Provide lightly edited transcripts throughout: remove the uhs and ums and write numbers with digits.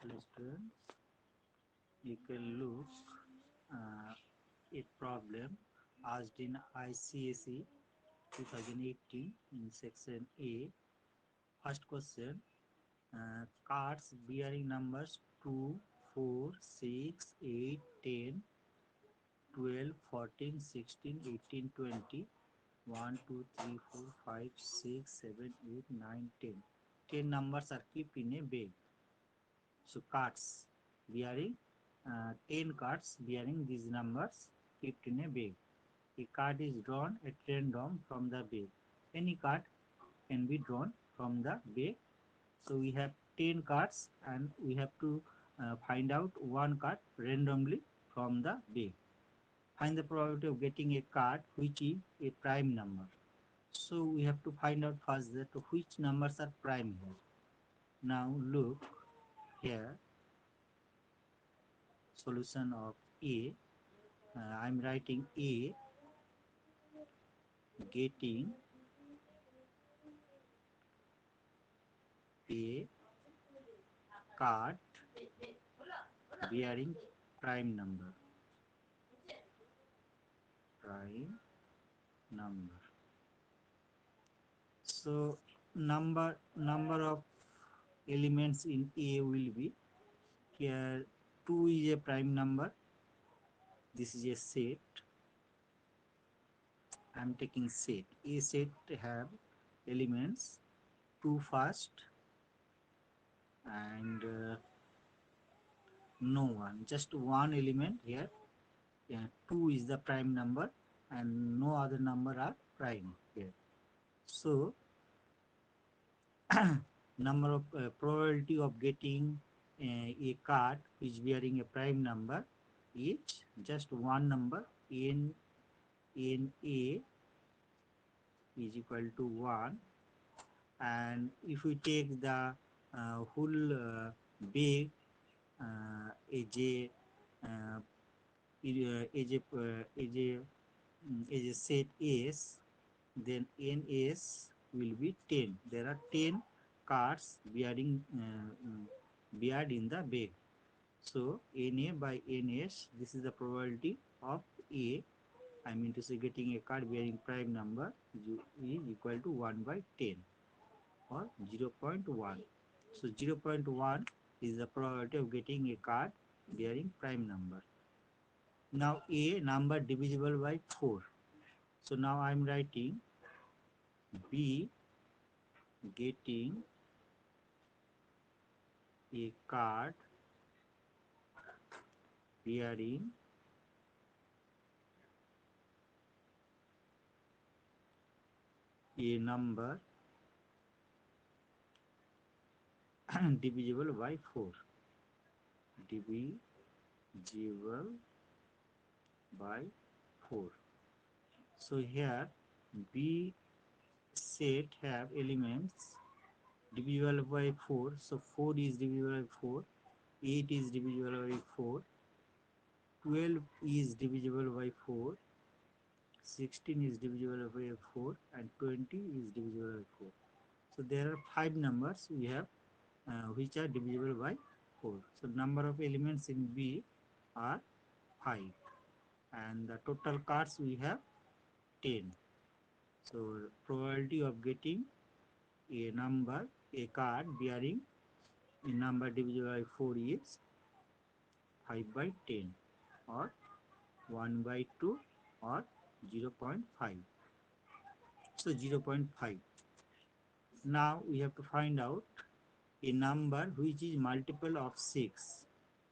Hello students, you can look a problem asked in ICSE 2018 in section A. First question, cards bearing numbers 2, 4, 6, 8, 10, 12, 14, 16, 18, 20, 1, 2, 3, 4, 5, 6, 7, 8, 9, 10. 10 numbers are kept in a bag. So cards bearing 10 cards bearing these numbers kept in a bag. A card is drawn at random from the bag. Any card can be drawn from the bag. So we have 10 cards and we have to find out one card randomly from the bag. Find the probability of getting a card which is a prime number. So we have to find out first that which numbers are prime here. Now look here, solution of A. I'm writing A, getting a card bearing prime number. Prime number. So number of elements in A will be here. 2 is a prime number. This is a set. I'm taking set. A set have elements 2 first and no one, just one element here. 2 is the prime number and no other number are prime here. So number of probability of getting a card which bearing a prime number is just one number, n a is equal to 1. And if we take the whole bag as a uh, as a set S, then ns will be 10. There are 10 cards bearing beared in the bag. So na by ns, this is the probability of a, I mean to say getting a card bearing prime number, is equal to 1 by 10 or 0.1. So 0.1 is the probability of getting a card bearing prime number. Now a number divisible by 4. So now I am writing B, getting a card bearing a number divisible by 4. Divisible by 4. So here B set have elements divisible by 4. So 4 is divisible by 4, 8 is divisible by 4, 12 is divisible by 4, 16 is divisible by 4, and 20 is divisible by 4. So there are 5 numbers we have which are divisible by 4. So number of elements in B are 5 and the total cards we have 10. So probability of getting a card bearing a number divisible by 4 is 5 by 10 or 1 by 2 or 0.5. So 0.5. Now we have to find out a number which is multiple of 6.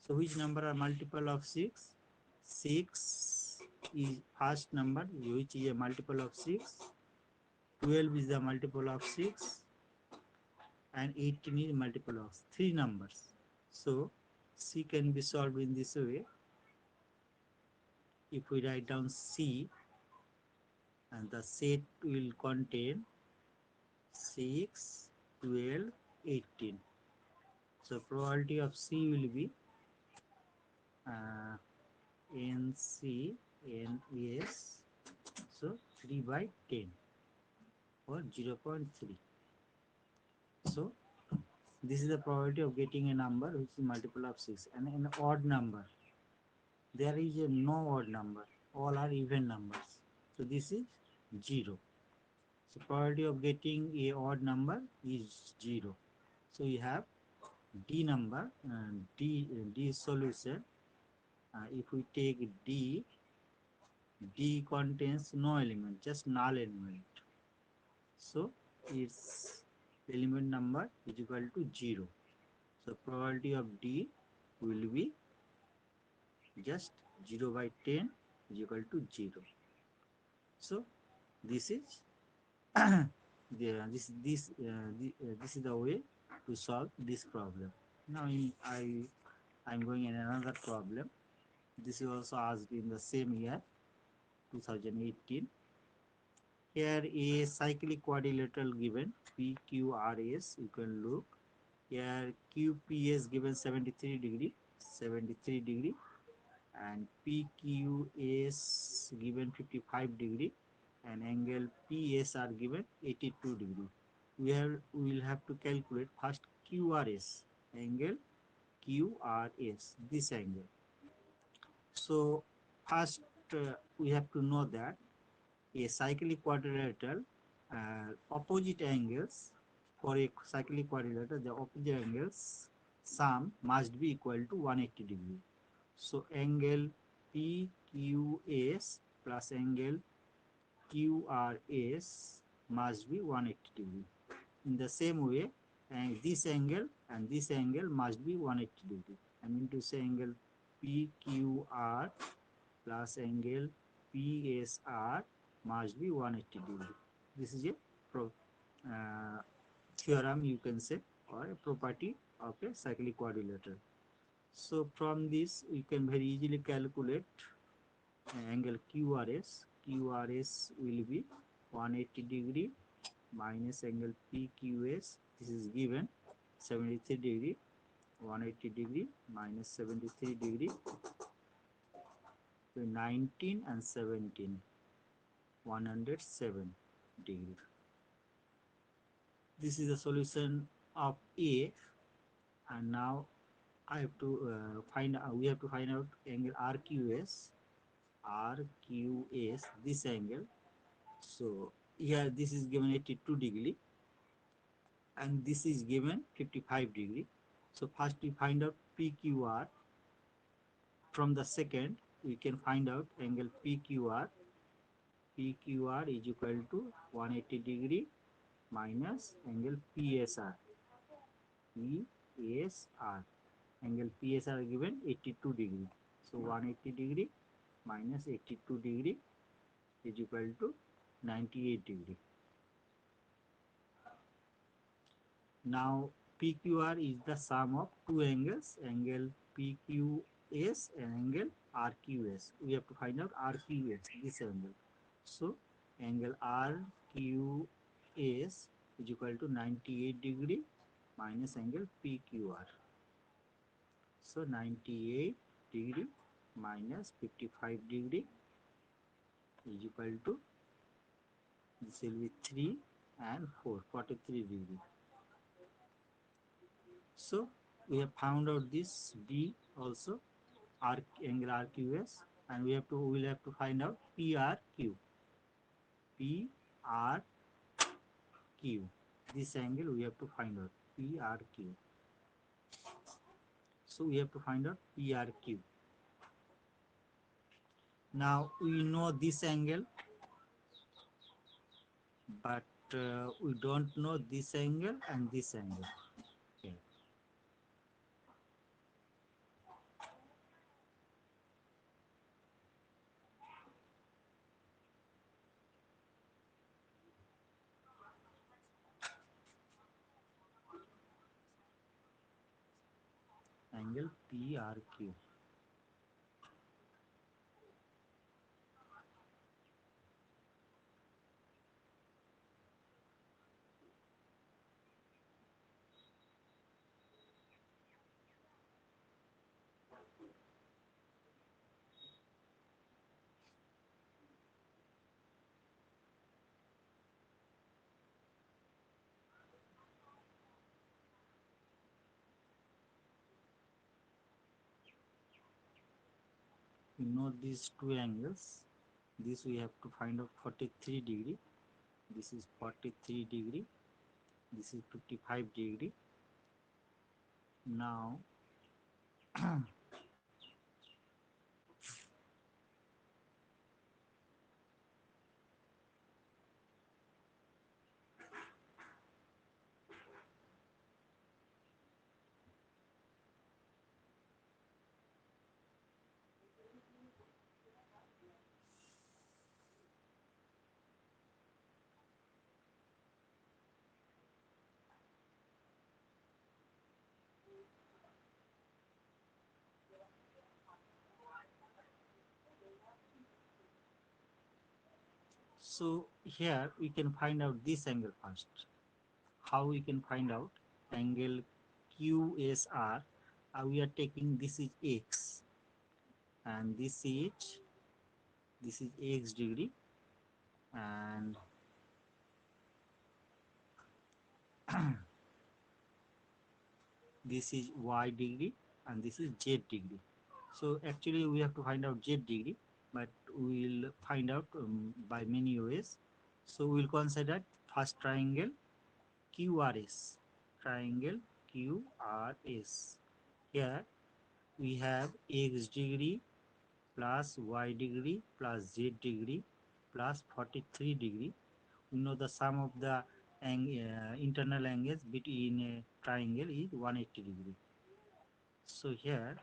So which number are multiple of 6? 6 is first number which is a multiple of 6. 12 is the multiple of 6 and 18 is multiple of 3 numbers. So C can be solved in this way. If we write down C, and the set will contain 6, 12, 18. So probability of C will be NC, NS, so 3 by 10 or 0.3. So This is the probability of getting a number which is multiple of 6. And an odd number, there is a no odd number. All are even numbers. So this is 0. So probability of getting a odd number is 0. So you have D number, D solution. If we take D contains no element, just null element. So its element number is equal to 0. So probability of D will be just 0 by 10 is equal to 0. So this is this is the way to solve this problem. Now I'm going in another problem. This is also asked in the same year, 2018. Here a cyclic quadrilateral given PQRS. You can look here, QPS given 73 degree, 73 degree, and PQS given 55 degree, and angle PSR given 82 degree. We will have to calculate first QRS, angle QRS, this angle. So first we have to know that a cyclic quadrilateral, opposite angles for a cyclic quadrilateral, the opposite angles sum must be equal to 180 degree. So angle PQS plus angle QRS must be 180 degree. In the same way, and this angle and this angle must be 180 degree. I mean to say angle PQR plus angle PSR must be 180 degree. This is a theorem, you can say, or a property of a cyclic quadrilateral. So from this we can very easily calculate angle QRS. QRS will be 180 degree minus angle PQS. This is given 73 degree. 180 degree minus 73 degree. So 19 and 17, 107 degree. This is the solution of A, and now I have to find out. We have to find out angle RQS. RQS, this angle. So here this is given 82 degree, and this is given 55 degree. So first we find out PQR. From the second, we can find out angle PQR. PQR is equal to 180 degree minus angle PSR. PSR. Angle PSR given 82 degree. So 180 degree minus 82 degree is equal to 98 degree. Now PQR is the sum of two angles, angle PQS and angle RQS. We have to find out RQS, this angle. So angle RQS is equal to 98 degree minus angle PQR. So 98 degree minus 55 degree is equal to, this will be 3 and 4, 43 degree. So we have found out this D also, angle RQS, and we will have to find out PRQ. PRQ. This angle we have to find out PRQ. So we have to find out PRQ. Now we know this angle, but we don't know this angle and this angle. Okay. Angle PRQ. we know these two angles. This we have to find out 43 degree. This is 43 degree. This is 55 degree. Now so here we can find out this angle first. How we can find out angle QSR? We are taking this is x and this is x degree, and this is y degree, and this is z degree. So actually we have to find out z degree, but we will find out by many ways. So we will consider first triangle QRS. Triangle QRS. Here we have x degree plus y degree plus z degree plus 43 degree. We know the sum of the internal angles between a triangle is 180 degree. So here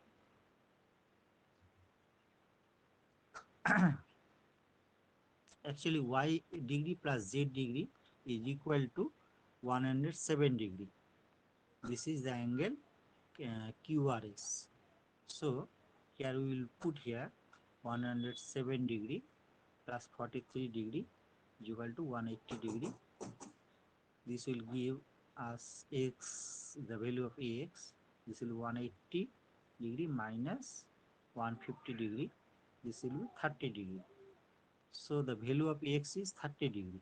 actually y degree plus z degree is equal to 107 degree. This is the angle QRS. So here we will put here 107 degree plus 43 degree is equal to 180 degree. This will give us x, the value of x. This will be 180 degree minus 150 degree. This will be 30 degree. So the value of x is 30 degree.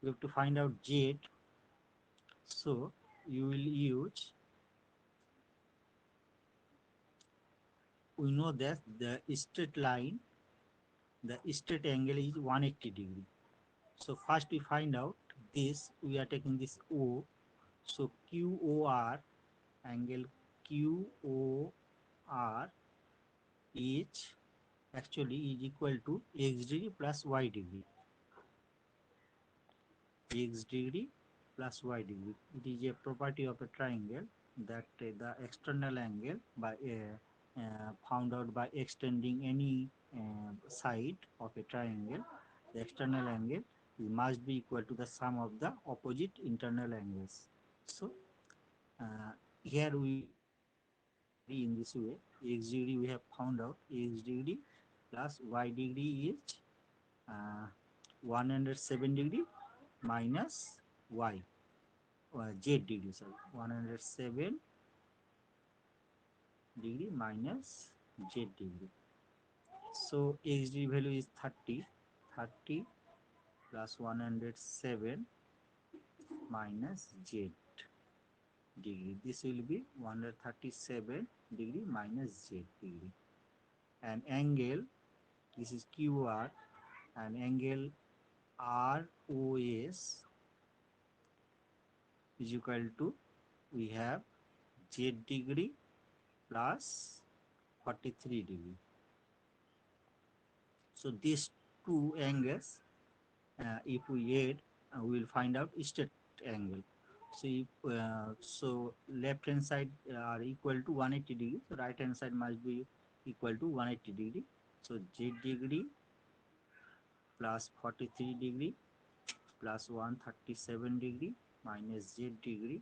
We have to find out z. So you will use, we know that the straight line, the straight angle is 180 degree. So first we find out this, we are taking this O. So QOR, angle QOR is actually is equal to x degree plus y degree. X degree plus y degree. It is a property of a triangle that the external angle by found out by extending any side of a triangle, the external angle must be equal to the sum of the opposite internal angles. So here we in this way, x degree we have found out x degree plus y degree is 107 degree minus y, z degree, sorry, 107 degree minus z degree. So x degree value is 30, 30 plus 107 minus z degree. This will be 137 degree minus z degree. And angle, this is QR, and angle ROS is equal to, we have z degree plus 43 degree. So these two angles, if we add, we will find out straight angle. So if, so left hand side are equal to 180 degree, so right hand side must be equal to 180 degree. So z degree plus 43 degree plus 137 degree minus z degree.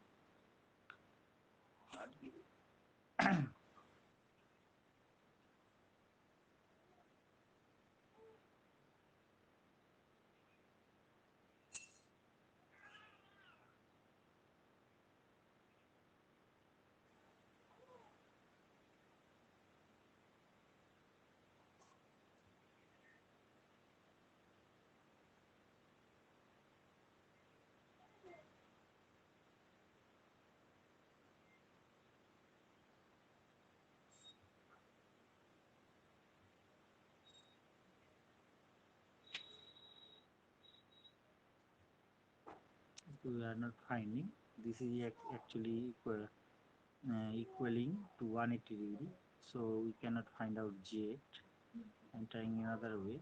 we are not finding. This is actually equaling to 180 degree, so we cannot find out z. And trying another way.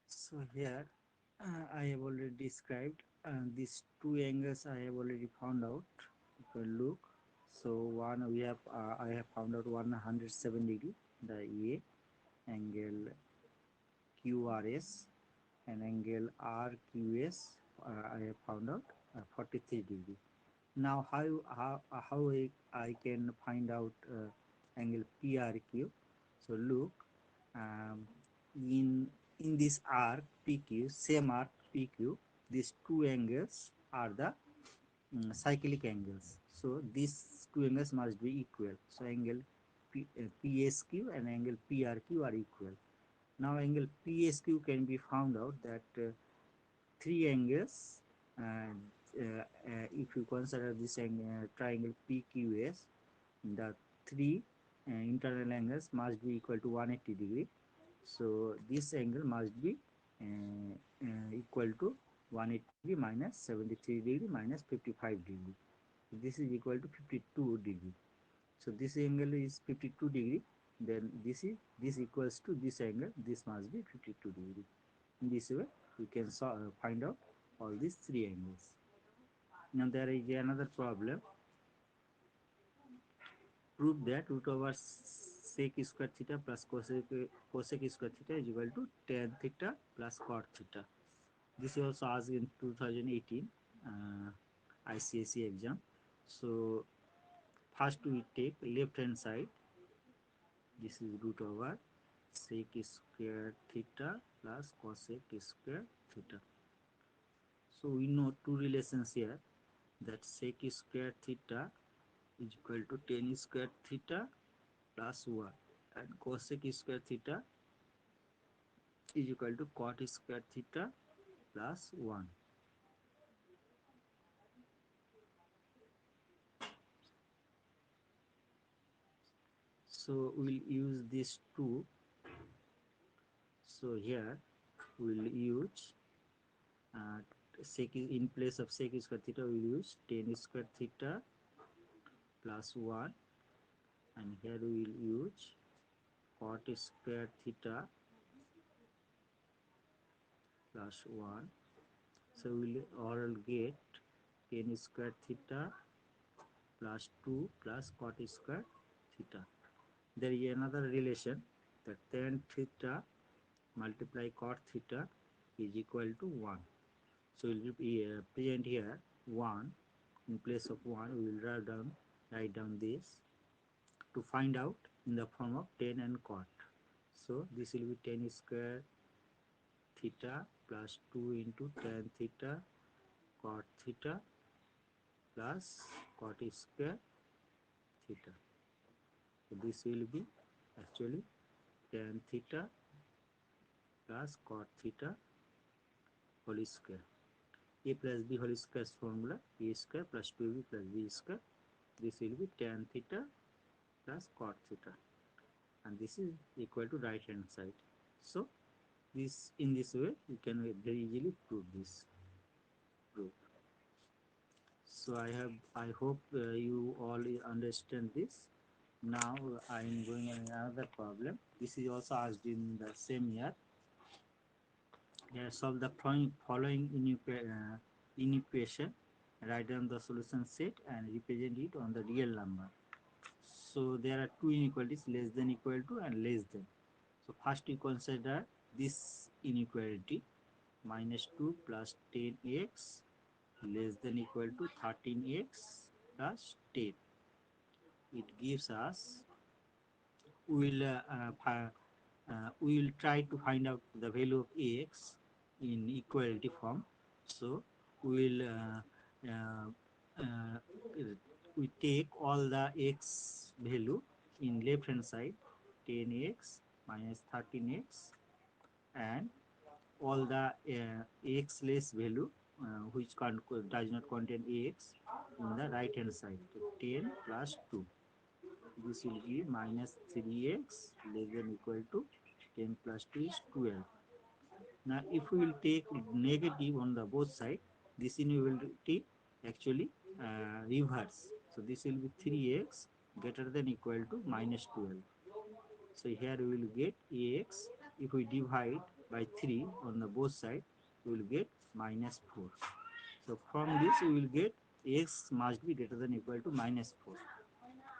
So here I have already described these two angles. I have already found out. You can look. So one we have I have found out 107 degree, the A angle QRS, and angle RQS. I have found out 43 degree. Now how I can find out angle PRQ? So look, um, in this arc PQ, same arc PQ, these two angles are the cyclic angles. So these two angles must be equal. So angle PSQ and angle PRQ are equal. Now angle PSQ can be found out that three angles, and if you consider this triangle PQS, the three internal angles must be equal to 180 degree. So this angle must be equal to 180 degree minus 73 degree minus 55 degree. This is equal to 52 degree. So this angle is 52 degree. Then this equals to this angle. This must be 52 degree. In this way, we can find out all these three angles. Now there is another problem. Prove that root over sec square theta plus cosec square theta is equal to tan theta plus cot theta. This is also asked in 2018 ICSE exam. So first we take left hand side. This is root over sec square theta plus cosec square theta. So we know two relations here, that sec square theta is equal to tan square theta plus 1, and cosec square theta is equal to cot square theta plus 1. So we'll use these two. So here we'll use in place of sec square theta we'll use tan square theta plus 1, and here we will use cot square theta plus 1. So we'll all get tan square theta plus 2 plus cot square theta. There is another relation, that tan theta multiply cot theta is equal to 1. So we'll present here 1. In place of 1 we will write down this to find out in the form of tan and cot. So this will be tan square theta plus 2 into tan theta cot theta plus cot square theta. So this will be actually tan theta plus cot theta whole square. A plus b whole square formula, a square plus 2b plus b square. This will be tan theta plus cot theta, and this is equal to right hand side. So this, in this way you can very easily prove this proof. So I hope you all understand this. Now I am going on another problem. This is also asked in the same year. Solve the following inequation. Write down the solution set and represent it on the real number. So there are two inequalities, less than equal to and less than. So first we consider this inequality, minus 2 plus 10x less than equal to 13x plus 10. It gives us, we will try to find out the value of x in equality form. So we will we take all the x value in left hand side, 10x minus 13x, and all the x less value which does not contain x in the right hand side, so 10 plus 2. this will be minus 3x less than equal to 10 plus 2 is 12. Now if we will take negative on the both side, this inequality actually reverse. So this will be 3x greater than equal to minus 12. So here we will get ax. If we divide by 3 on the both side, we will get minus 4. So from this we will get x must be greater than equal to minus 4.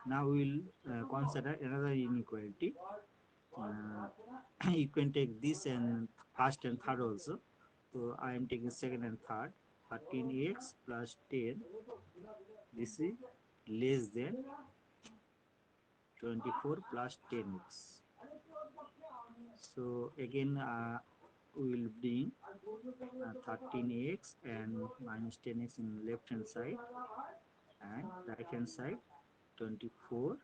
Now we will consider another inequality. Uh, you can take this and first and third also. So I am taking second and third. 13x plus 10. This is less than 24 plus 10x. So again we will bring 13x and minus 10x in left hand side, and right hand side 24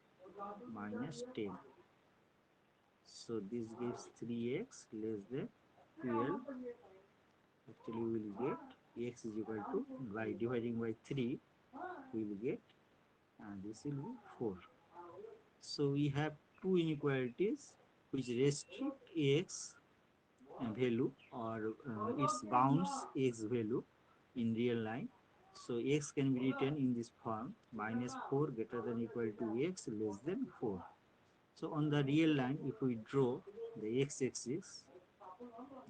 minus 10. So this gives 3x less than 12. Actually we will get x is equal to, by dividing by 3 we will get, and this will be 4. So we have two inequalities which restrict x value, or its bounds x value in real line. So x can be written in this form: minus 4 greater than equal to x less than 4. So on the real line, if we draw the x-axis,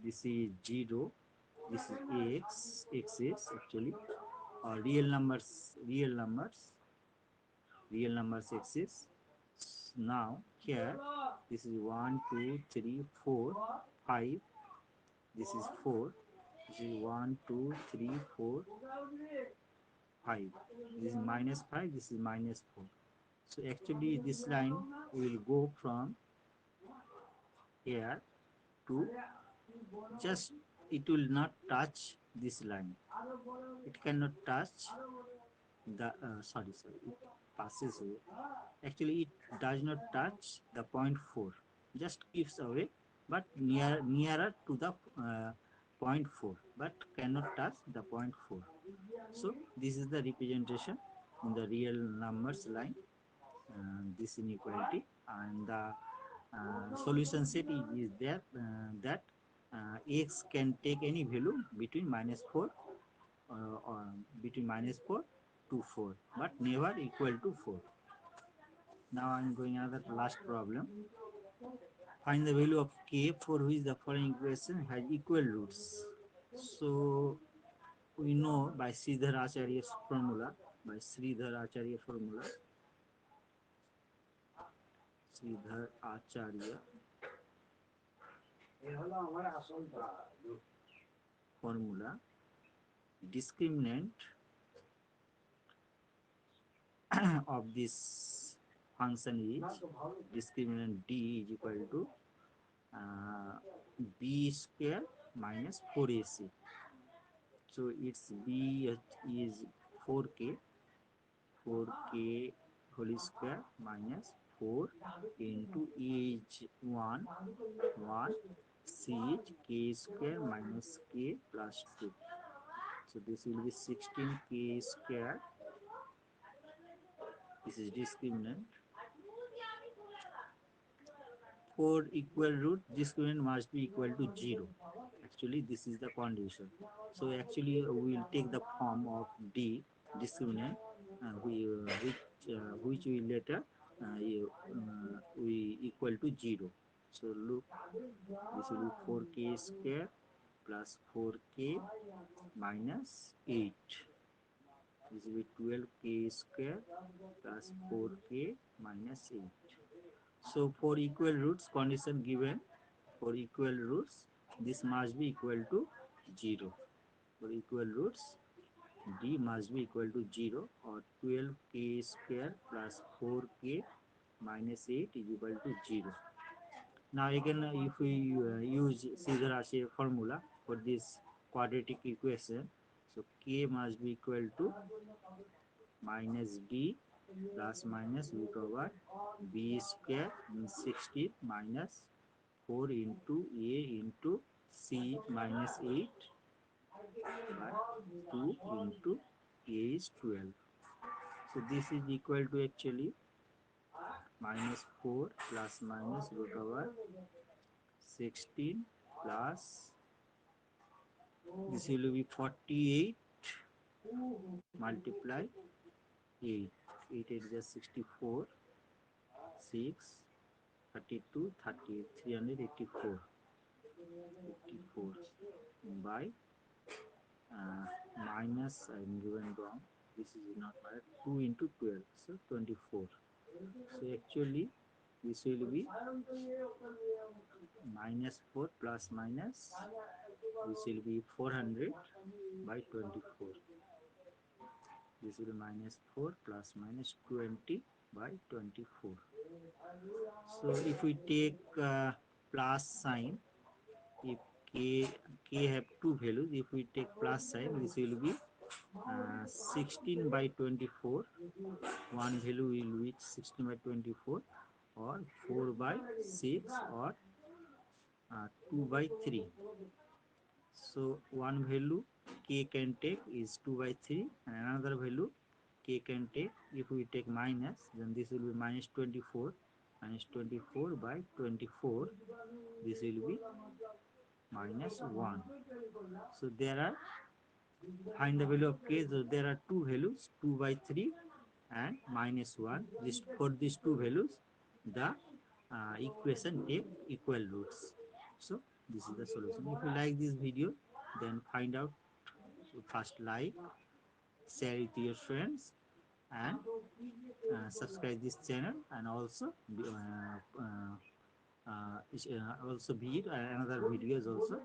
this is 0, this is axis actually, or real numbers axis. Now here, this is 1, 2, 3, 4, 5. This is 4. This is 1, 2, 3, 4, 5. This is minus 5. This is minus 4. So actually, this line will go from here to, just, it will not touch this line. It cannot touch the sorry, it passes away. Actually it does not touch the point 4, just keeps away, but nearer to the point 4, but cannot touch the point 4. So this is the representation in the real numbers line, this inequality, and the solution set is there, that x can take any value between minus 4, or between minus 4 to 4, but never equal to 4. Now I'm going another last problem. Find the value of k for which the following equation has equal roots. So we know by Sridhar Acharya's formula, Sridhar Acharya formula, discriminant of this function is, discriminant d is equal to uh, b square minus 4ac. So its b is 4k, 4k whole square minus 4 into h 1, 1, c is k square minus k plus 2. So this will be 16k square. This is discriminant. For equal root, discriminant must be equal to 0. Actually this is the condition. So actually we will take the form of d, discriminant, which we later we equal to 0. So look, this will be 4k square plus 4k minus 8. This will be 12k square plus 4k minus 8. So for equal roots, condition given, for equal roots, this must be equal to 0. For equal roots, d must be equal to 0, or 12k square plus 4k minus 8 is equal to 0. Now again, if we use Sridhar formula for this quadratic equation, so k must be equal to minus d plus minus root over b square means 16 minus 4 into a into c minus 8 by 2 into a is 12. So this is equal to actually minus 4 plus minus root over 16 plus this will be 48 multiply 8. 8 is just 64, 6, 32, 38, 384, 84 by minus, I'm given wrong, this is not right, 2 into 12, so 24. So actually this will be minus 4 plus minus, this will be 400 by 24. This will be minus 4 plus minus 20 by 24. So if we take plus sign, if k have two values, if we take plus sign, this will be 16 by 24. One value will reach 16 by 24, or 4 by 6, or 2 by 3. So one value k can take is 2 by 3, and another value k can take, if we take minus, then this will be minus 24. Minus 24 by 24, this will be minus 1. So there are, find the value of k. So there are two values, 2 by 3 and minus 1. This, for these two values, the equation take equal roots. So this is the solution. If you like this video, then find out, first like, share it to your friends, and subscribe this channel, and also also be another videos also.